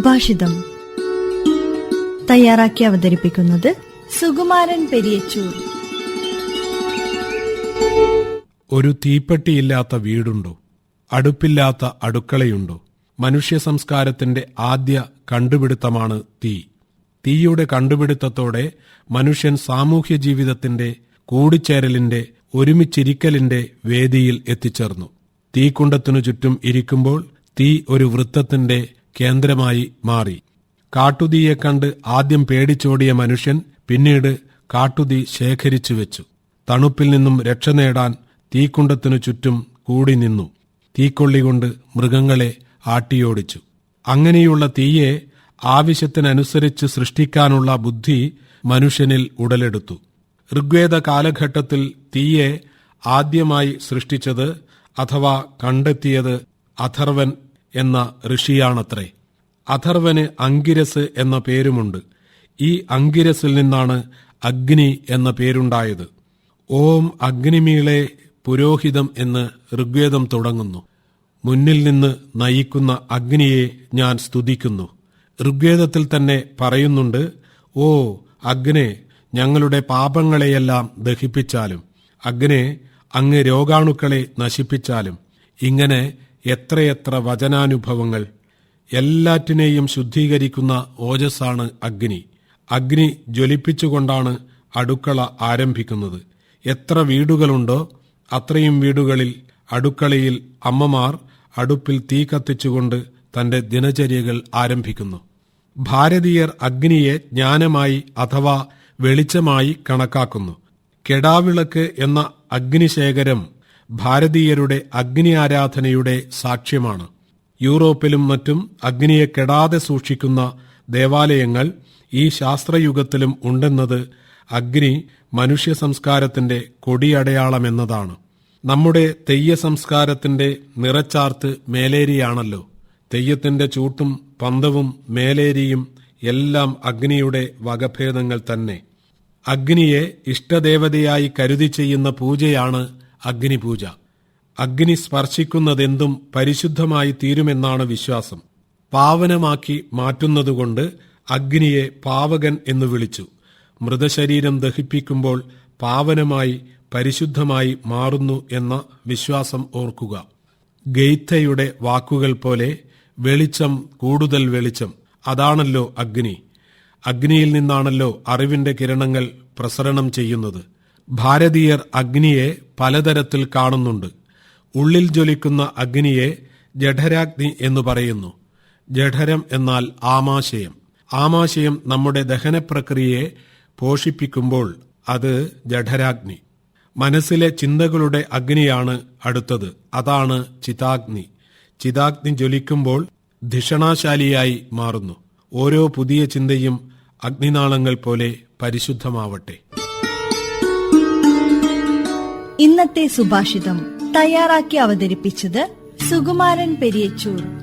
സുഭാഷിതം തയ്യാറാക്കി അവതരിപ്പിക്കുന്നത് സുകുമാരൻ പെരിയച്ചൂർ. ഒരു തീപ്പെട്ടിയില്ലാത്ത വീടുണ്ടോ? അടുപ്പില്ലാത്ത അടുക്കളയുണ്ടോ? മനുഷ്യ സംസ്കാരത്തിന്റെ ആദ്യ കണ്ടുപിടുത്തമാണ് തീ. തീയുടെ കണ്ടുപിടുത്തത്തോടെ മനുഷ്യൻ സാമൂഹ്യ ജീവിതത്തിന്റെ കൂടിച്ചേരലിന്റെ ഒരുമിച്ചിരിക്കലിന്റെ വേദിയിൽ എത്തിച്ചേർന്നു. തീക്കുണ്ടത്തിനു ചുറ്റും ഇരിക്കുമ്പോൾ തീ ഒരു വൃത്തത്തിന്റെ കേന്ദ്രമായി മാറി. കാട്ടുതീയെ കണ്ട് ആദ്യം പേടിച്ചോടിയ മനുഷ്യൻ പിന്നീട് കാട്ടുതീ ശേഖരിച്ചു വെച്ചു. തണുപ്പിൽ നിന്നും രക്ഷ നേടാൻ തീക്കുണ്ടത്തിനു ചുറ്റും കൂടി നിന്നു. തീക്കൊള്ളികൊണ്ട് മൃഗങ്ങളെ ആട്ടിയോടിച്ചു. അങ്ങനെയുള്ള തീയെ ആവശ്യത്തിനനുസരിച്ച് സൃഷ്ടിക്കാനുള്ള ബുദ്ധി മനുഷ്യനിൽ ഉടലെടുത്തു. ഋഗ്വേദ കാലഘട്ടത്തിൽ തീയെ ആദ്യമായി സൃഷ്ടിച്ചത് അഥവാ കണ്ടെത്തിയത് അഥർവൻ എന്ന ഋഷിയാണത്രേ. അഥർവന് അങ്കിരസ് എന്ന പേരുമുണ്ട്. ഈ അങ്കിരസിൽ നിന്നാണ് അഗ്നി എന്ന പേരുണ്ടായത്. ഓം അഗ്നിമീളെ പുരോഹിതം എന്ന് ഋഗ്വേദം തുടങ്ങുന്നു. മുന്നിൽ നിന്ന് നയിക്കുന്ന അഗ്നിയെ ഞാൻ സ്തുതിക്കുന്നു. ഋഗ്വേദത്തിൽ തന്നെ പറയുന്നുണ്ട്, ഓ അഗ്നേ, ഞങ്ങളുടെ പാപങ്ങളെയെല്ലാം ദഹിപ്പിച്ചാലും, അഗ്നേ, അങ്ങ് രോഗാണുക്കളെ നശിപ്പിച്ചാലും. ഇങ്ങനെ എത്രയെത്ര വചനാനുഭവങ്ങൾ. എല്ലാറ്റിനെയും ശുദ്ധീകരിക്കുന്ന ഓജസ്സാണ് അഗ്നി. അഗ്നി ജ്വലിപ്പിച്ചുകൊണ്ടാണ് അടുക്കള ആരംഭിക്കുന്നത്. എത്ര വീടുകളുണ്ടോ അത്രയും വീടുകളിൽ അടുക്കളയിൽ അമ്മമാർ അടുപ്പിൽ തീ കത്തിച്ചുകൊണ്ട് തന്റെ ദിനചര്യകൾ ആരംഭിക്കുന്നു. ഭാരതീയർ അഗ്നിയെ ജ്ഞാനമായി അഥവാ വെളിച്ചമായി കണക്കാക്കുന്നു. കെടാവിളക്ക് എന്ന അഗ്നിശേഖരം ഭാരതീയരുടെ അഗ്നി ആരാധനയുടെ സാക്ഷ്യമാണ്. യൂറോപ്പിലും മറ്റും അഗ്നിയെ കെടാതെ സൂക്ഷിക്കുന്ന ദേവാലയങ്ങൾ ഈ ശാസ്ത്രയുഗത്തിലും ഉണ്ടെന്നത് അഗ്നി മനുഷ്യ സംസ്കാരത്തിന്റെ കൊടിയടയാളമെന്നതാണ്. നമ്മുടെ തെയ്യ സംസ്കാരത്തിന്റെ നിറച്ചാർത്ത് മേലേരിയാണല്ലോ. തെയ്യത്തിന്റെ ചൂട്ടും പന്തവും മേലേരിയും എല്ലാം അഗ്നിയുടെ വകഭേദങ്ങൾ തന്നെ. അഗ്നിയെ ഇഷ്ടദേവതയായി കരുതി ചെയ്യുന്ന പൂജയാണ് അഗ്നിപൂജ. അഗ്നി സ്പർശിക്കുന്നതെന്തും പരിശുദ്ധമായി തീരുമെന്നാണ് വിശ്വാസം. പാവനമാക്കി മാറ്റുന്നതുകൊണ്ട് അഗ്നിയെ പാവകൻ എന്നു വിളിച്ചു. മൃതശരീരം ദഹിപ്പിക്കുമ്പോൾ പാവനമായി പരിശുദ്ധമായി മാറുന്നു എന്ന വിശ്വാസം ഓർക്കുക. ഗെയ്ത്തയുടെ വാക്കുകൾ പോലെ വെളിച്ചം, കൂടുതൽ വെളിച്ചം, അതാണല്ലോ അഗ്നി. അഗ്നിയിൽ നിന്നാണല്ലോ അറിവിന്റെ കിരണങ്ങൾ പ്രസരണം ചെയ്യുന്നത്. ഭാരതീയർ അഗ്നിയെ പലതരത്തിൽ കാണുന്നുണ്ട്. ഉള്ളിൽ ജ്വലിക്കുന്ന അഗ്നിയെ ജഠരാഗ്നി എന്നു പറയുന്നു. ജഠരം എന്നാൽ ആമാശയം. ആമാശയം നമ്മുടെ ദഹനപ്രക്രിയയെ പോഷിപ്പിക്കുമ്പോൾ അത് ജഠരാഗ്നി. മനസ്സിലെ ചിന്തകളുടെ അഗ്നിയാണ് അടുത്തത്. അതാണ് ചിതാഗ്നി. ചിതാഗ്നി ജ്വലിക്കുമ്പോൾ ധിഷണാശാലിയായി മാറുന്നു. ഓരോ പുതിയ ചിന്തയും അഗ്നിനാളങ്ങൾ പോലെ പരിശുദ്ധമാവട്ടെ. ഇന്നത്തെ സുഭാഷിതം തയ്യാറാക്കി അവതരിപ്പിച്ചത് സുകുമാരൻ പെരിയച്ചൂർ.